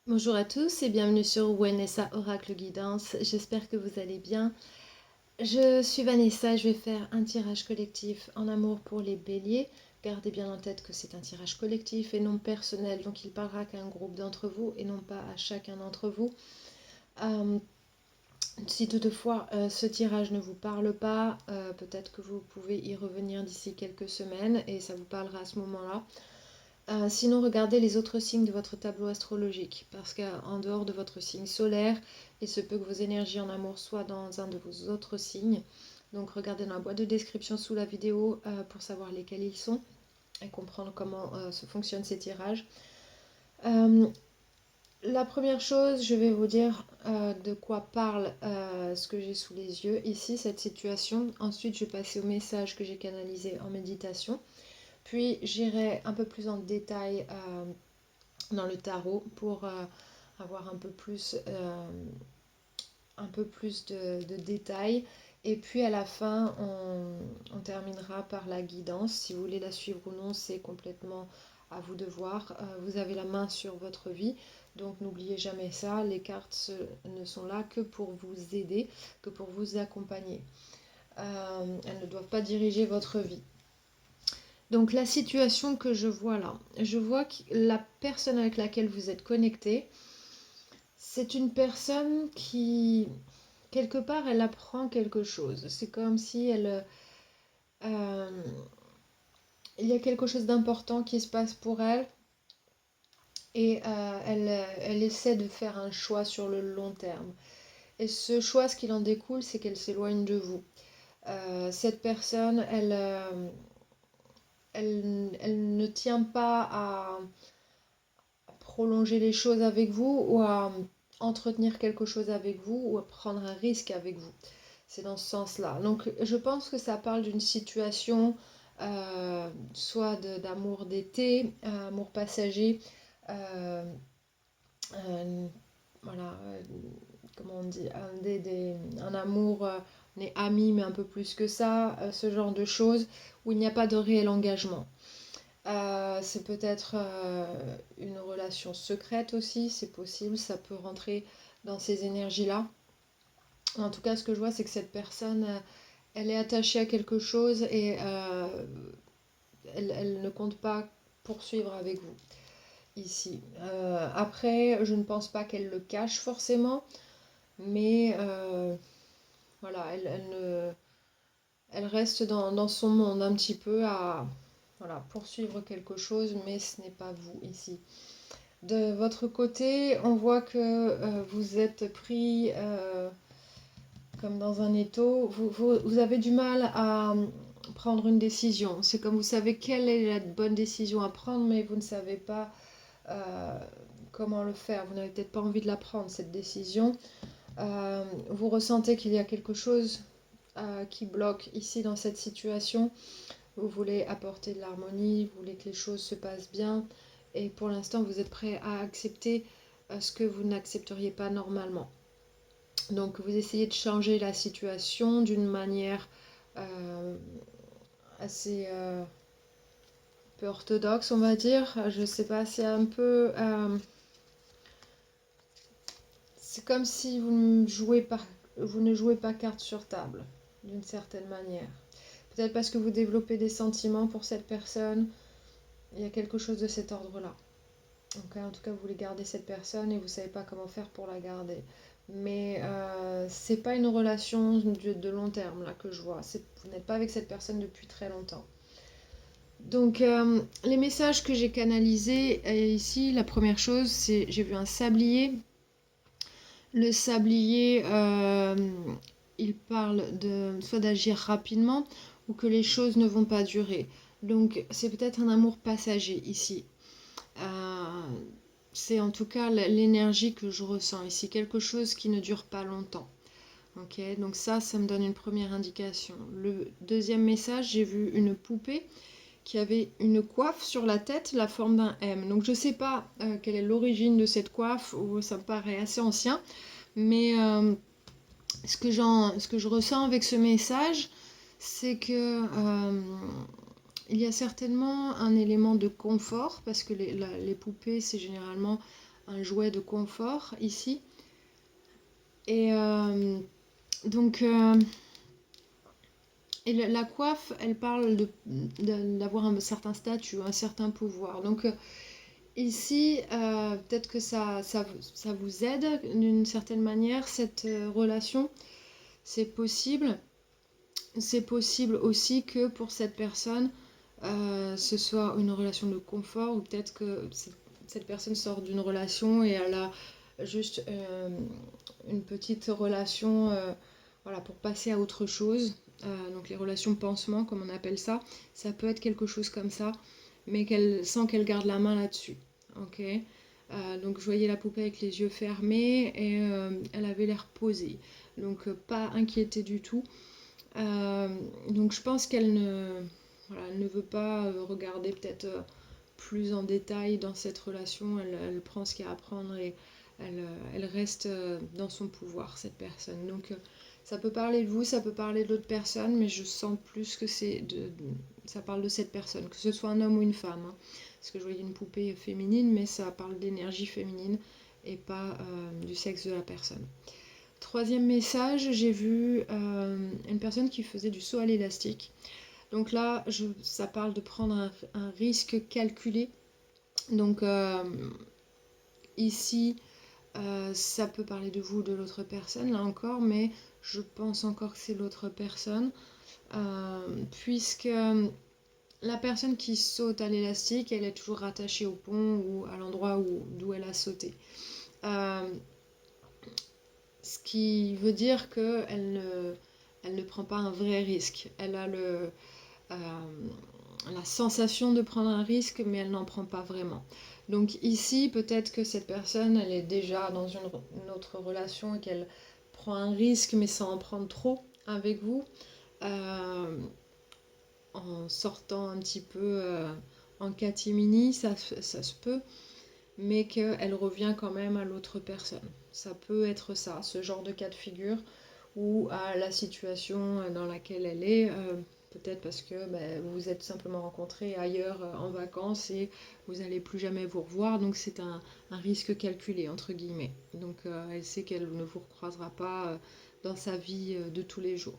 Bonjour à tous et bienvenue sur Wanessa Oracle Guidance. J'espère que vous allez bien. Je suis Vanessa, je vais faire un tirage collectif en amour pour les béliers. Gardez bien en tête que c'est un tirage collectif et non personnel, donc il parlera qu'à un groupe d'entre vous et non pas à chacun d'entre vous. Euh, Si toutefois ce tirage ne vous parle pas, peut-être que vous pouvez y revenir d'ici quelques semaines et ça vous parlera à ce moment-là. Sinon, regardez les autres signes de votre tableau astrologique, parce qu'en dehors de votre signe solaire, il se peut que vos énergies en amour soient dans un de vos autres signes. Donc regardez dans la boîte de description sous la vidéo pour savoir lesquels ils sont et comprendre comment se fonctionnent ces tirages. Euh, la première chose, je vais vous dire de quoi parle ce que j'ai sous les yeux ici, cette situation. Ensuite, je vais passer au message que j'ai canalisé en méditation. Puis j'irai un peu plus en détail dans le tarot pour avoir un peu plus de détails. Et puis à la fin, on terminera par la guidance. Si vous voulez la suivre ou non, c'est complètement à vous de voir. Vous avez la main sur votre vie, donc n'oubliez jamais ça. Les cartes ne sont là que pour vous aider, que pour vous accompagner. Elles ne doivent pas diriger votre vie. Donc la situation que je vois là, je vois que la personne avec laquelle vous êtes connecté, c'est une personne qui, quelque part, elle apprend quelque chose. C'est comme si euh, il y a quelque chose d'important qui se passe pour elle et elle essaie de faire un choix sur le long terme. Et ce choix, ce qu'il en découle, c'est qu'elle s'éloigne de vous. Cette personne, elle ne tient pas à prolonger les choses avec vous ou à entretenir quelque chose avec vous ou à prendre un risque avec vous. C'est dans ce sens-là. Donc je pense que ça parle d'une situation soit d'amour d'été, amour passager, euh, euh, voilà, comment on dit, un amour, on est amis mais un peu plus que ça, ce genre de choses où il n'y a pas de réel engagement. C'est peut-être une relation secrète aussi, c'est possible, ça peut rentrer dans ces énergies-là. En tout cas, ce que je vois, c'est que cette personne, elle est attachée à quelque chose et elle ne compte pas poursuivre avec vous ici. Après, je ne pense pas qu'elle le cache forcément, mais voilà, elle reste dans son monde un petit peu à voilà, poursuivre quelque chose, mais ce n'est pas vous ici. De votre côté, on voit que vous êtes pris comme dans un étau. Vous avez du mal à prendre une décision. C'est comme vous savez quelle est la bonne décision à prendre, mais vous ne savez pas euh, comment le faire. Vous n'avez peut-être pas envie de la prendre, cette décision. Vous ressentez qu'il y a quelque chose qui bloque ici dans cette situation. Vous voulez apporter de l'harmonie, vous voulez que les choses se passent bien. Et pour l'instant, vous êtes prêt à accepter ce que vous n'accepteriez pas normalement. Donc vous essayez de changer la situation d'une manière euh, assez peu orthodoxe, on va dire. Je sais pas, c'est un peu... c'est comme si vous ne jouez pas carte sur table, d'une certaine manière. Peut-être parce que vous développez des sentiments pour cette personne. Il y a quelque chose de cet ordre-là. Donc, en tout cas, vous voulez garder cette personne et vous ne savez pas comment faire pour la garder. Mais c'est pas une relation de long terme là que je vois. Vous n'êtes pas avec cette personne depuis très longtemps. Donc les messages que j'ai canalisés ici, la première chose, c'est j'ai vu un sablier. Le sablier, il parle de soit d'agir rapidement ou que les choses ne vont pas durer. Donc c'est peut-être un amour passager ici. Euh, c'est en tout cas l'énergie que je ressens ici, quelque chose qui ne dure pas longtemps. Ok, donc ça me donne une première indication. Le deuxième message, j'ai vu une poupée qui avait une coiffe sur la tête, la forme d'un M. Donc je ne sais pas quelle est l'origine de cette coiffe, ou ça me paraît assez ancien, mais ce que je ressens avec ce message, c'est que il y a certainement un élément de confort, parce que les poupées, c'est généralement un jouet de confort ici. Et donc, et la coiffe, elle parle d'avoir un certain statut, un certain pouvoir. Donc ici, peut-être que ça vous aide d'une certaine manière, cette relation. C'est possible. C'est possible aussi que pour cette personne, ce soit une relation de confort, ou peut-être que cette personne sort d'une relation et elle a juste une petite relation voilà, pour passer à autre chose. Donc les relations pansement, comme on appelle ça, ça peut être quelque chose comme ça, mais sans qu'elle garde la main là-dessus. Ok. Donc je voyais la poupée avec les yeux fermés et elle avait l'air posée. Donc pas inquiétée du tout. Donc je pense qu'elle voilà, elle ne veut pas regarder peut-être plus en détail dans cette relation. Elle prend ce qu'il y a à prendre et elle reste dans son pouvoir, cette personne. Donc ça peut parler de vous, ça peut parler d'autres personnes, mais je sens plus que ça parle de cette personne, que ce soit un homme ou une femme. Hein. Parce que je voyais une poupée féminine, mais ça parle d'énergie féminine et pas du sexe de la personne. Troisième message, j'ai vu une personne qui faisait du saut à l'élastique. Donc là, ça parle de prendre un risque calculé. Donc ici, ça peut parler de vous ou de l'autre personne, là encore, mais je pense encore que c'est l'autre personne, puisque la personne qui saute à l'élastique, elle est toujours rattachée au pont ou à l'endroit d'où elle a sauté. Ce qui veut dire qu'elle ne prend pas un vrai risque. Elle a la sensation de prendre un risque, mais elle n'en prend pas vraiment. Donc ici, peut-être que cette personne, elle est déjà dans une autre relation et qu'elle prend un risque, mais sans en prendre trop avec vous, en sortant un petit peu en catimini, ça se peut, mais qu'elle revient quand même à l'autre personne. Ça peut être ça, ce genre de cas de figure, ou à la situation dans laquelle elle est, peut-être parce que vous vous êtes simplement rencontrés ailleurs en vacances et vous n'allez plus jamais vous revoir, donc c'est un risque calculé, entre guillemets. Donc elle sait qu'elle ne vous recroisera pas dans sa vie de tous les jours.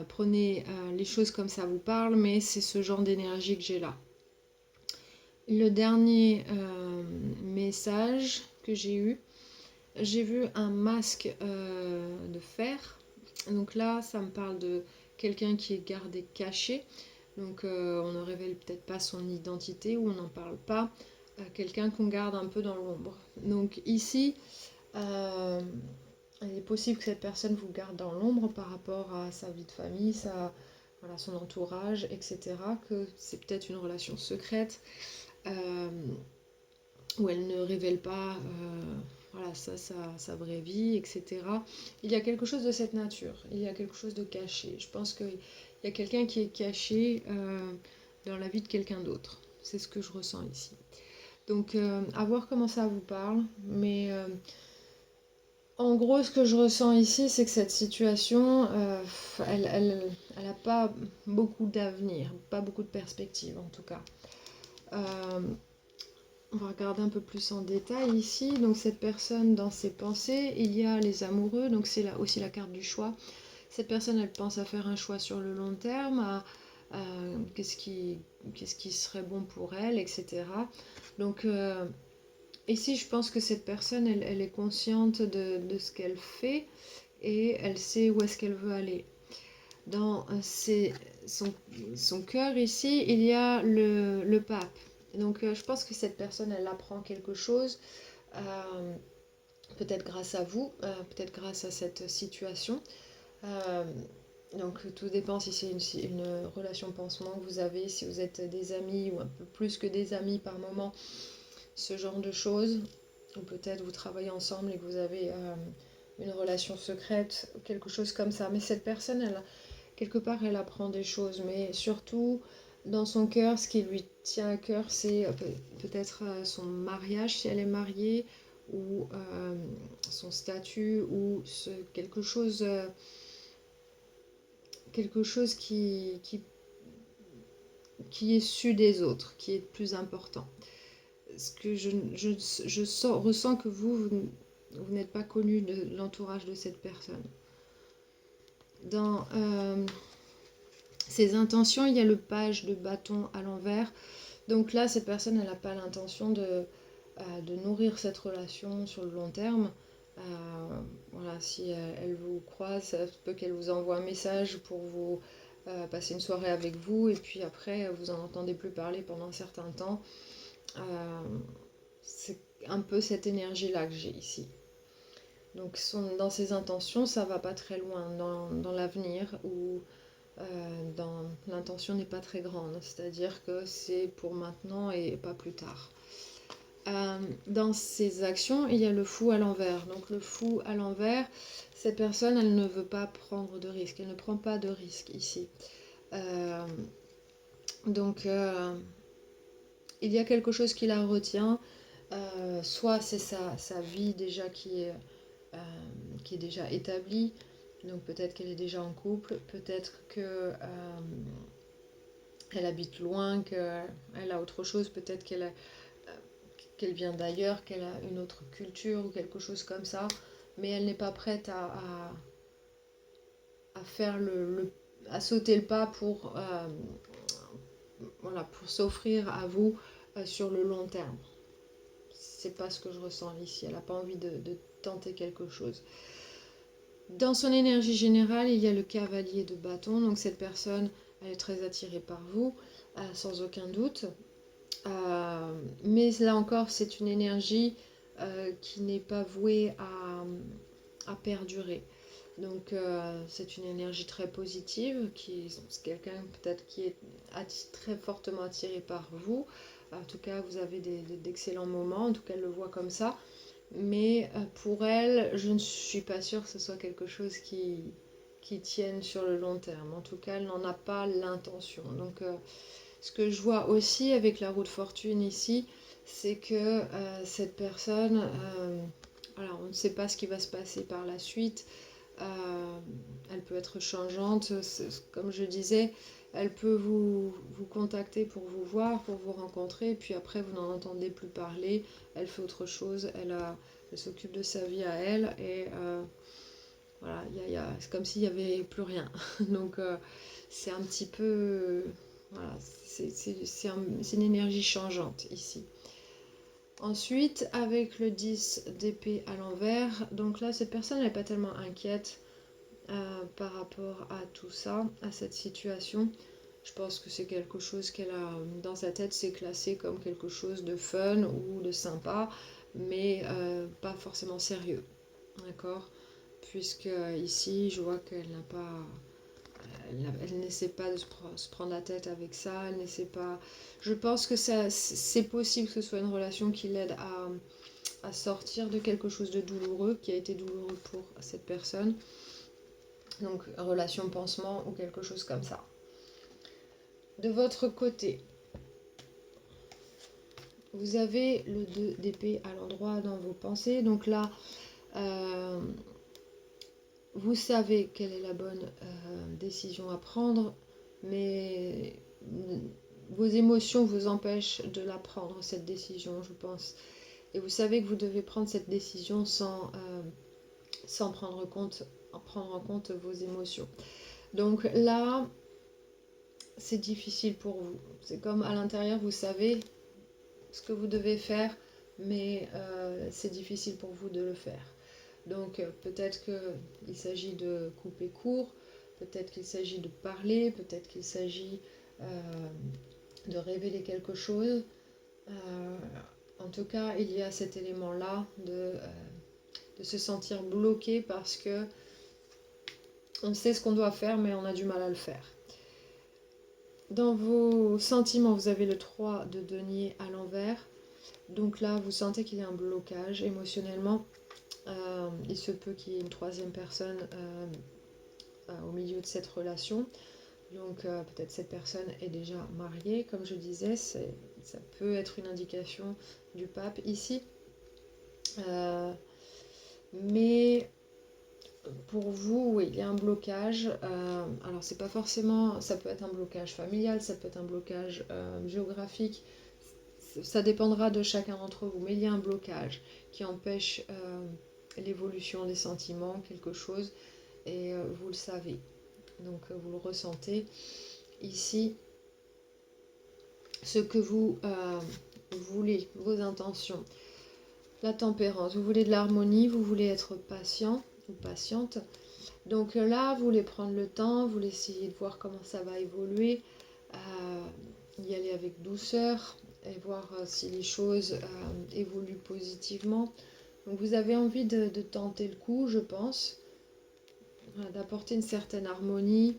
Prenez les choses comme ça vous parle, mais c'est ce genre d'énergie que j'ai là. Le dernier message que j'ai vu un masque de fer. Donc là, ça me parle de quelqu'un qui est gardé caché. Donc on ne révèle peut-être pas son identité ou on n'en parle pas. Quelqu'un qu'on garde un peu dans l'ombre. Donc ici, il est possible que cette personne vous garde dans l'ombre par rapport à sa vie de famille, voilà, son entourage, etc. Que c'est peut-être une relation secrète. Où elle ne révèle pas voilà, sa vraie vie, etc. Il y a quelque chose de cette nature, il y a quelque chose de caché. Je pense qu'il y a quelqu'un qui est caché dans la vie de quelqu'un d'autre. C'est ce que je ressens ici. Donc, à voir comment ça vous parle. Mais en gros, ce que je ressens ici, c'est que cette situation, elle n'a pas beaucoup d'avenir, pas beaucoup de perspectives en tout cas. On va regarder un peu plus en détail ici. Donc cette personne, dans ses pensées, il y a les amoureux, donc c'est là aussi la carte du choix. Cette personne, elle pense à faire un choix sur le long terme, à qu'est-ce qui serait bon pour elle, etc. Donc ici, je pense que cette personne, elle est consciente de ce qu'elle fait et elle sait où est-ce qu'elle veut aller. Dans son cœur ici, il y a le pape. Donc je pense que cette personne, elle apprend quelque chose, peut-être grâce à vous, peut-être grâce à cette situation. Euh, donc tout dépend si c'est une relation pansement que vous avez, si vous êtes des amis ou un peu plus que des amis par moment, ce genre de choses. Ou peut-être vous travaillez ensemble et que vous avez une relation secrète, quelque chose comme ça. Mais cette personne, quelque part, elle apprend des choses, mais surtout, dans son cœur, ce qui lui tient à cœur, c'est peut-être son mariage, si elle est mariée, ou son statut, ou quelque chose qui est su des autres, qui est plus important. ce que ressens que vous n'êtes pas connu de l'entourage de cette personne. Dans ses intentions, il y a le page de bâton à l'envers. Donc là, cette personne, elle n'a pas l'intention de nourrir cette relation sur le long terme. Voilà, si elle vous croise, ça peut qu'elle vous envoie un message pour vous passer une soirée avec vous, et puis après, vous n'en entendez plus parler pendant un certain temps. C'est un peu cette énergie-là que j'ai ici. Donc dans ses intentions, ça va pas très loin dans l'avenir, où l'intention n'est pas très grande, c'est-à-dire que c'est pour maintenant et pas plus tard. Dans ses actions, il y a le fou à l'envers. Donc le fou à l'envers, cette personne, elle ne veut pas prendre de risque, elle ne prend pas de risque ici. Donc il y a quelque chose qui la retient, soit c'est sa vie déjà qui est déjà établie, donc peut-être qu'elle est déjà en couple, peut-être que elle habite loin, qu'elle a autre chose, peut-être qu'elle vient d'ailleurs, qu'elle a une autre culture ou quelque chose comme ça, mais elle n'est pas prête à faire à sauter le pas pour voilà, pour s'offrir à vous sur le long terme. C'est pas ce que je ressens ici. Elle n'a pas envie de tenter quelque chose. Dans son énergie générale, il y a le cavalier de bâton. Donc cette personne, elle est très attirée par vous, sans aucun doute. Mais là encore, c'est une énergie qui n'est pas vouée à perdurer. Donc c'est une énergie très positive, c'est quelqu'un peut-être qui est très fortement attiré par vous. En tout cas, vous avez d'excellents moments, en tout cas, elle le voit comme ça. Mais pour elle, je ne suis pas sûre que ce soit quelque chose qui tienne sur le long terme. En tout cas, elle n'en a pas l'intention. Donc ce que je vois aussi avec la roue de fortune ici, c'est que cette personne, voilà, on ne sait pas ce qui va se passer par la suite. Elle peut être changeante, comme je disais, elle peut vous contacter pour vous voir, pour vous rencontrer, et puis après vous n'en entendez plus parler, elle fait autre chose, elle s'occupe de sa vie à elle, et voilà, c'est comme s'il n'y avait plus rien. Donc c'est un petit peu... Voilà, c'est une énergie changeante ici. Ensuite, avec le 10 d'épée à l'envers, donc là, cette personne n'est pas tellement inquiète par rapport à tout ça, à cette situation. Je pense que c'est quelque chose qu'elle a dans sa tête, c'est classé comme quelque chose de fun ou de sympa, mais pas forcément sérieux. D'accord ? Puisque ici, je vois qu'elle n'a pas... Elle n'essaie pas de se prendre la tête avec ça, elle n'essaie pas... Je pense que c'est possible que ce soit une relation qui l'aide à sortir de quelque chose de douloureux, qui a été douloureux pour cette personne. Donc relation pansement ou quelque chose comme ça. De votre côté, vous avez le 2 d'épée à l'endroit dans vos pensées. Donc là, vous savez quelle est la bonne décision à prendre, mais vos émotions vous empêchent de la prendre, cette décision, je pense. Et vous savez que vous devez prendre cette décision sans prendre en compte vos émotions. Donc là, c'est difficile pour vous. C'est comme à l'intérieur, vous savez ce que vous devez faire, mais c'est difficile pour vous de le faire. Donc peut-être qu'il s'agit de couper court, peut-être qu'il s'agit de parler, peut-être qu'il s'agit de révéler quelque chose. En tout cas, il y a cet élément-là de se sentir bloqué parce que on sait ce qu'on doit faire, mais on a du mal à le faire. Dans vos sentiments, vous avez le 3 de denier à l'envers. Donc là, vous sentez qu'il y a un blocage émotionnellement. Il se peut qu'il y ait une troisième personne au milieu de cette relation. Donc peut-être cette personne est déjà mariée, comme je disais, ça peut être une indication du pape ici. Mais pour vous, oui, il y a un blocage. Alors c'est pas forcément, ça peut être un blocage familial, ça peut être un blocage géographique. ça dépendra de chacun d'entre vous, mais il y a un blocage qui empêche l'évolution des sentiments, quelque chose, et vous le savez, donc vous le ressentez. Ici, ce que vous voulez, vos intentions, la tempérance, vous voulez de l'harmonie, vous voulez être patient ou patiente. Donc là, vous voulez prendre le temps, vous voulez essayer de voir comment ça va évoluer, y aller avec douceur et voir si les choses évoluent positivement. Donc vous avez envie de tenter le coup, je pense, d'apporter une certaine harmonie,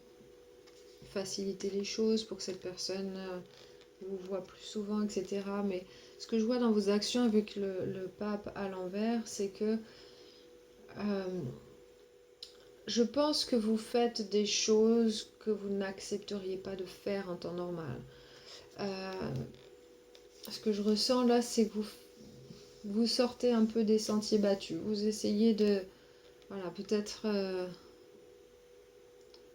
faciliter les choses pour que cette personne vous voit plus souvent, etc. Mais ce que je vois dans vos actions avec le pape à l'envers, c'est que je pense que vous faites des choses que vous n'accepteriez pas de faire en temps normal. Ce que je ressens là, c'est que vous sortez un peu des sentiers battus. Vous essayez de, voilà, peut-être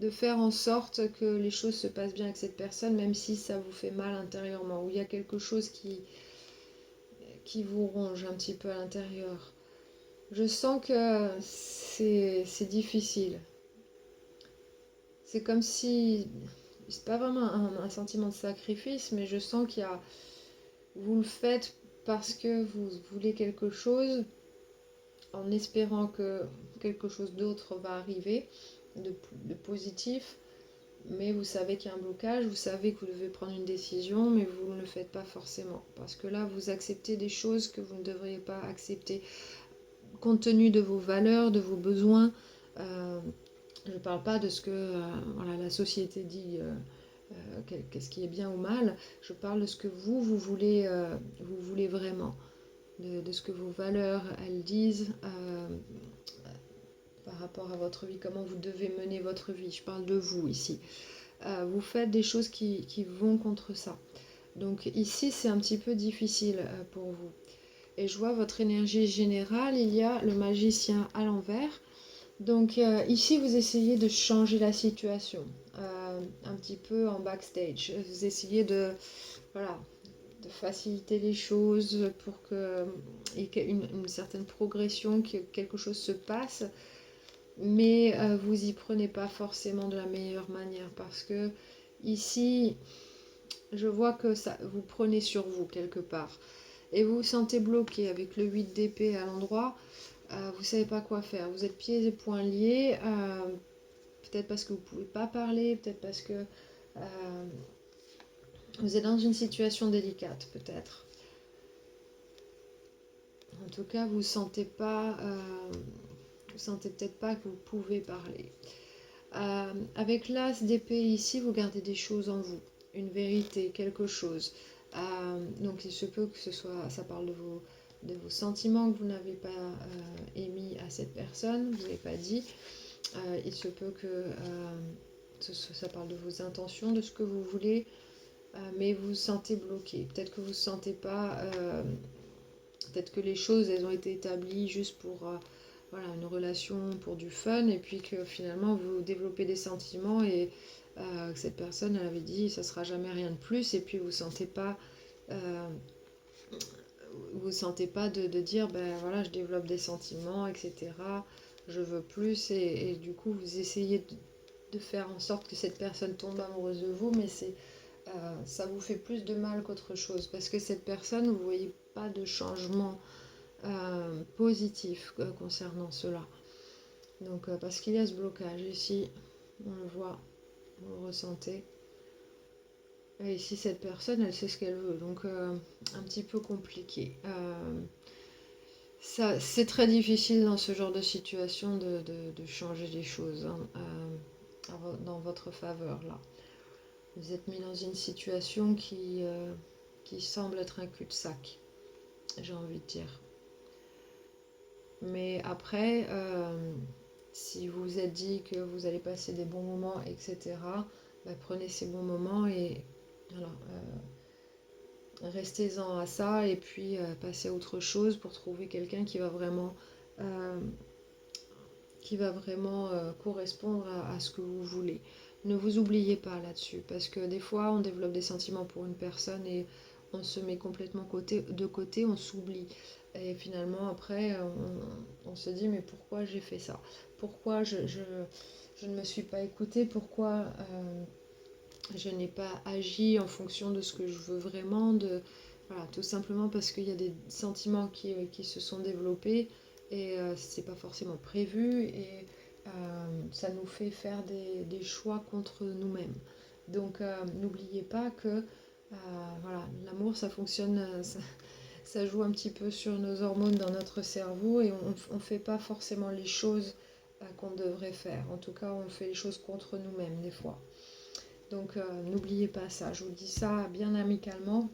de faire en sorte que les choses se passent bien avec cette personne, même si ça vous fait mal intérieurement, ou il y a quelque chose qui vous ronge un petit peu à l'intérieur. Je sens que c'est difficile. C'est comme si, c'est pas vraiment un sentiment de sacrifice, mais je sens qu'il y a, vous le faites parce que vous voulez quelque chose, en espérant que quelque chose d'autre va arriver, de positif, mais vous savez qu'il y a un blocage, vous savez que vous devez prendre une décision, mais vous ne le faites pas forcément, parce que là, vous acceptez des choses que vous ne devriez pas accepter, compte tenu de vos valeurs, de vos besoins. Je ne parle pas de ce que voilà, la société dit, qu'est-ce qui est bien ou mal, je parle de ce que vous voulez vraiment, de ce que vos valeurs, elles disent par rapport à votre vie, comment vous devez mener votre vie. Je parle de vous ici. Vous faites des choses qui vont contre ça. Donc ici, c'est un petit peu difficile pour vous. Et je vois votre énergie générale, il y a le magicien à l'envers. Donc ici, vous essayez de changer la situation, un petit peu en backstage. Vous essayez voilà, de faciliter les choses pour qu'il y ait une certaine progression, que quelque chose se passe. Mais vous y prenez pas forcément de la meilleure manière parce que ici, je vois que ça, vous prenez sur vous quelque part. Et vous vous sentez bloqué avec le 8 d'épée à l'endroit. Vous savez pas quoi faire. Vous êtes pieds et poings liés. Peut-être parce que vous pouvez pas parler. Peut-être parce que vous êtes dans une situation délicate. Peut-être. En tout cas, vous sentez pas. Vous sentez peut-être pas que vous pouvez parler. Avec l'as d'épée ici, vous gardez des choses en vous. Une vérité, quelque chose. Donc il se peut que ce soit, ça parle de vos sentiments que vous n'avez pas émis à cette personne, vous n'avez pas dit. Il se peut que ça parle de vos intentions, de ce que vous voulez, mais vous vous sentez bloqué. Peut-être que vous ne sentez pas, peut-être que les choses, elles ont été établies juste pour voilà, une relation, pour du fun, et puis que finalement vous développez des sentiments et que cette personne, elle avait dit ça sera jamais rien de plus, et puis vous sentez pas de dire ben voilà, je développe des sentiments, etc. Je veux plus, et du coup vous essayez de faire en sorte que cette personne tombe amoureuse de vous, mais ça vous fait plus de mal qu'autre chose, parce que cette personne, vous voyez pas de changement positif concernant cela. Donc parce qu'il y a ce blocage ici, on le voit, vous le ressentez. Et ici, cette personne, elle sait ce qu'elle veut, donc un petit peu compliqué. C'est très difficile dans ce genre de situation de changer les choses hein, dans votre faveur là. Vous êtes mis dans une situation qui semble être un cul-de-sac, j'ai envie de dire. Mais après, si vous vous êtes dit que vous allez passer des bons moments, etc., bah, prenez ces bons moments et voilà, restez-en à ça et puis passez à autre chose pour trouver quelqu'un euh, qui va vraiment correspondre à ce que vous voulez. Ne vous oubliez pas là-dessus, parce que des fois on développe des sentiments pour une personne et on se met complètement de côté, on s'oublie. Et finalement, après, on se dit, mais pourquoi j'ai fait ça? Pourquoi je ne me suis pas écoutée? Pourquoi je n'ai pas agi en fonction de ce que je veux vraiment? Voilà, tout simplement parce qu'il y a des sentiments qui se sont développés et c'est pas forcément prévu et ça nous fait faire des choix contre nous-mêmes. Donc n'oubliez pas que voilà, l'amour ça fonctionne, ça joue un petit peu sur nos hormones dans notre cerveau et on ne fait pas forcément les choses qu'on devrait faire. En tout cas, on fait les choses contre nous-mêmes des fois. Donc n'oubliez pas ça, je vous dis ça bien amicalement.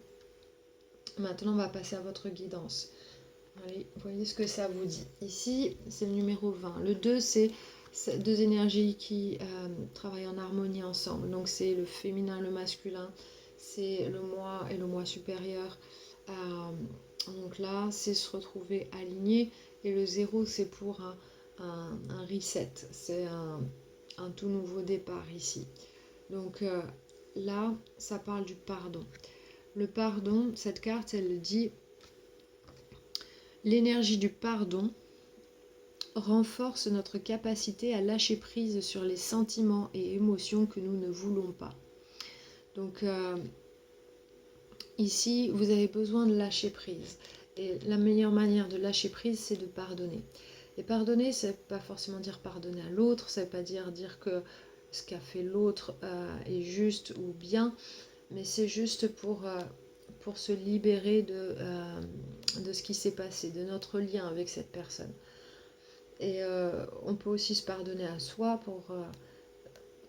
Maintenant, on va passer à votre guidance. Allez, voyez ce que ça vous dit. Ici, c'est le numéro 20. Le 2, c'est deux énergies qui travaillent en harmonie ensemble. Donc c'est le féminin, le masculin, c'est le moi et le moi supérieur. Donc là, c'est se retrouver aligné. Et le 0, c'est pour un reset. C'est un tout nouveau départ ici. Donc là, ça parle du pardon. Le pardon, cette carte, elle dit l'énergie du pardon renforce notre capacité à lâcher prise sur les sentiments et émotions que nous ne voulons pas. Donc ici, vous avez besoin de lâcher prise. Et la meilleure manière de lâcher prise, c'est de pardonner. Et pardonner, ça ne veut pas forcément dire pardonner à l'autre, ça ne veut pas dire que ce qu'a fait l'autre est juste ou bien, mais c'est juste pour se libérer de ce qui s'est passé, de notre lien avec cette personne. Et on peut aussi se pardonner à soi pour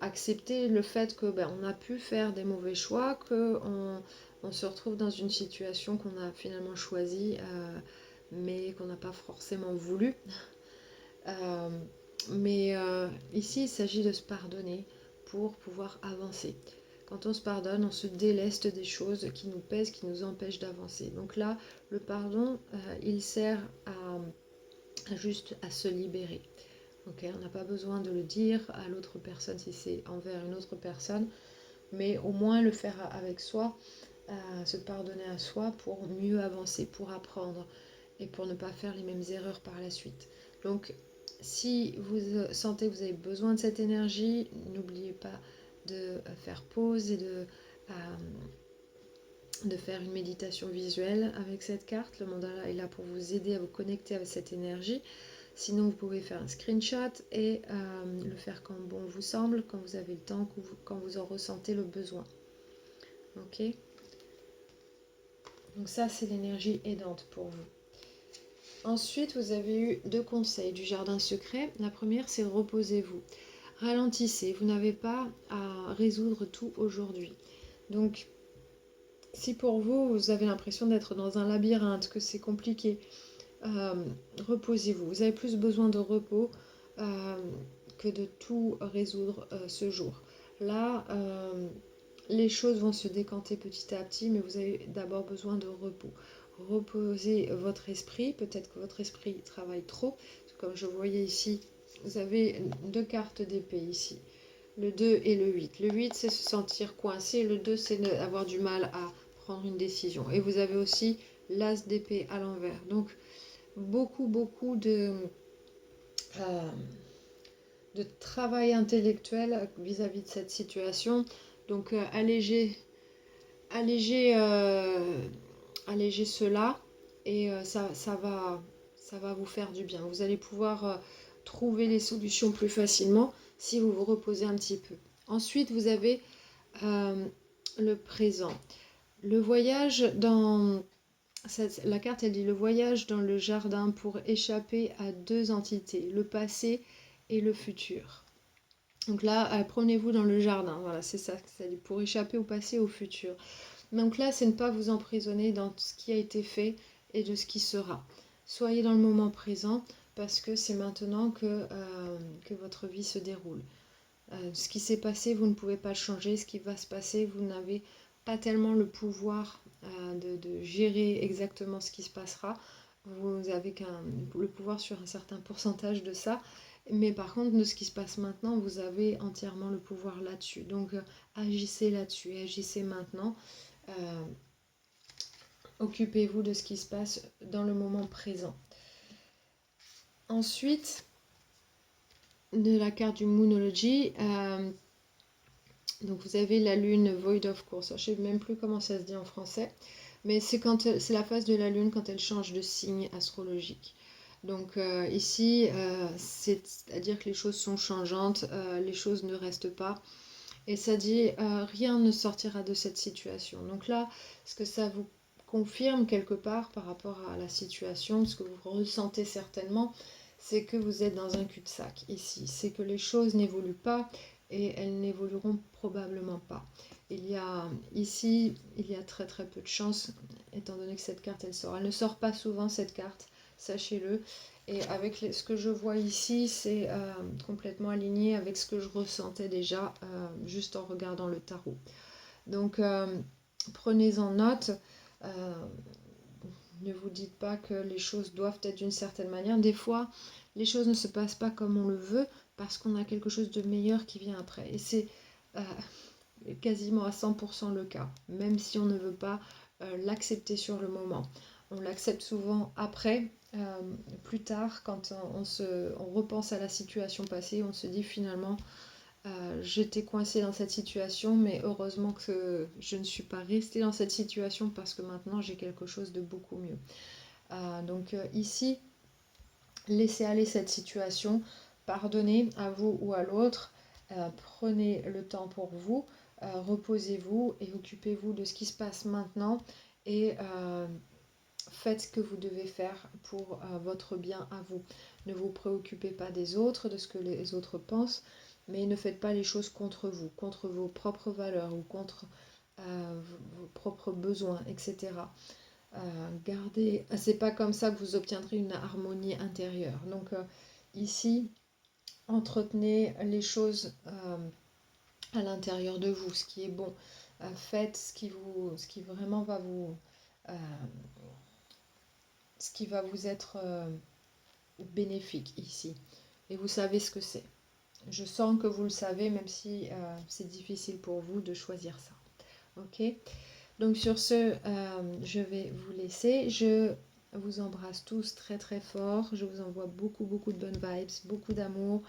accepter le fait que on a pu faire des mauvais choix, qu'on se retrouve dans une situation qu'on a finalement choisie, mais qu'on n'a pas forcément voulu. Mais ici, il s'agit de se pardonner pour pouvoir avancer. Quand on se pardonne, on se déleste des choses qui nous pèsent, qui nous empêchent d'avancer. Donc là, le pardon, il sert juste à se libérer. Okay, on n'a pas besoin de le dire à l'autre personne si c'est envers une autre personne, mais au moins le faire avec soi, se pardonner à soi pour mieux avancer, pour apprendre et pour ne pas faire les mêmes erreurs par la suite. Donc si vous sentez que vous avez besoin de cette énergie, n'oubliez pas de faire pause et de faire une méditation visuelle avec cette carte. Le mandala est là pour vous aider à vous connecter avec cette énergie. Sinon, vous pouvez faire un screenshot et le faire quand bon vous semble, quand vous avez le temps, quand vous en ressentez le besoin. Ok? Donc ça, c'est l'énergie aidante pour vous. Ensuite, vous avez eu 2 conseils du jardin secret. La première, c'est reposez-vous. Ralentissez. Vous n'avez pas à résoudre tout aujourd'hui. Donc, si pour vous, vous avez l'impression d'être dans un labyrinthe, que c'est compliqué, reposez-vous. Vous avez plus besoin de repos que de tout résoudre ce jour. Là, les choses vont se décanter petit à petit, mais vous avez d'abord besoin de repos. Reposez votre esprit, peut-être que votre esprit travaille trop. Comme je voyais ici, vous avez 2 cartes d'épée ici, le 2 et le 8. Le 8, c'est se sentir coincé, le 2, c'est avoir du mal à prendre une décision. Et vous avez aussi l'as d'épée à l'envers. Donc, beaucoup de travail intellectuel vis-à-vis de cette situation. Donc alléger cela et ça va vous faire du bien. Vous allez pouvoir trouver les solutions plus facilement si vous vous reposez un petit peu. Ensuite, vous avez le présent. Le voyage dans... La carte, elle dit le voyage dans le jardin pour échapper à 2 entités, le passé et le futur. Donc là, promenez-vous dans le jardin, voilà, c'est ça que ça dit, pour échapper au passé et au futur. Donc là, c'est ne pas vous emprisonner dans ce qui a été fait et de ce qui sera. Soyez dans le moment présent parce que c'est maintenant que votre vie se déroule. Ce qui s'est passé, vous ne pouvez pas le changer. Ce qui va se passer, vous n'avez pas tellement le pouvoir de gérer exactement ce qui se passera. Vous avez le pouvoir sur un certain pourcentage de ça. Mais par contre, de ce qui se passe maintenant, vous avez entièrement le pouvoir là-dessus. Donc, agissez là-dessus, agissez maintenant. Occupez-vous de ce qui se passe dans le moment présent. Ensuite, de la carte du Moonology, donc vous avez la lune Void of Course. Je ne sais même plus comment ça se dit en français, mais c'est la phase de la lune quand elle change de signe astrologique. Donc ici, c'est-à-dire que les choses sont changeantes, les choses ne restent pas. Et ça dit, rien ne sortira de cette situation. Donc là, ce que ça vous confirme quelque part par rapport à la situation, ce que vous ressentez certainement, c'est que vous êtes dans un cul-de-sac ici. C'est que les choses n'évoluent pas et elles n'évolueront probablement pas. Ici, il y a très très peu de chance, étant donné que cette carte, elle sort. Elle ne sort pas souvent, cette carte, sachez-le. Et avec ce que je vois ici, c'est complètement aligné avec ce que je ressentais déjà juste en regardant le tarot. Donc, prenez-en note. Ne vous dites pas que les choses doivent être d'une certaine manière. Des fois, les choses ne se passent pas comme on le veut parce qu'on a quelque chose de meilleur qui vient après. Et c'est quasiment à 100% le cas, même si on ne veut pas l'accepter sur le moment. On l'accepte souvent après, plus tard, quand on repense à la situation passée, on se dit finalement, j'étais coincée dans cette situation, mais heureusement que je ne suis pas restée dans cette situation parce que maintenant j'ai quelque chose de beaucoup mieux. Donc ici, laissez aller cette situation, pardonnez à vous ou à l'autre, prenez le temps pour vous, reposez-vous et occupez-vous de ce qui se passe maintenant et faites ce que vous devez faire pour votre bien à vous. Ne vous préoccupez pas des autres, de ce que les autres pensent, mais ne faites pas les choses contre vous, contre vos propres valeurs ou contre vos propres besoins, etc. Gardez, c'est pas comme ça que vous obtiendrez une harmonie intérieure. Donc ici, entretenez les choses à l'intérieur de vous, ce qui est bon. Faites ce qui vraiment va vous, ce qui va vous être bénéfique ici. Et vous savez ce que c'est. Je sens que vous le savez, même si c'est difficile pour vous de choisir ça. Ok? Donc sur ce, je vais vous laisser. Je vous embrasse tous très très fort. Je vous envoie beaucoup beaucoup de bonnes vibes, beaucoup d'amour.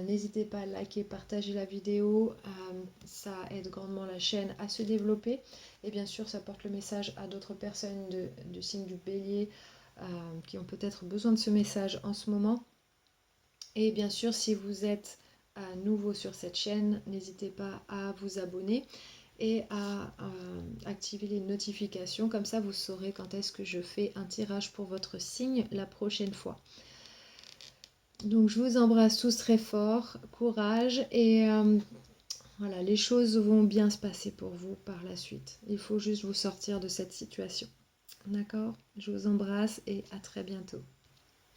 N'hésitez pas à liker, partager la vidéo. Ça aide grandement la chaîne à se développer. Et bien sûr, ça porte le message à d'autres personnes du signe du Bélier qui ont peut-être besoin de ce message en ce moment. Et bien sûr, si vous êtes nouveau sur cette chaîne, n'hésitez pas à vous abonner et à activer les notifications. Comme ça, vous saurez quand est-ce que je fais un tirage pour votre signe la prochaine fois. Donc, je vous embrasse tous très fort. Courage et voilà, les choses vont bien se passer pour vous par la suite. Il faut juste vous sortir de cette situation. D'accord? Je vous embrasse et à très bientôt.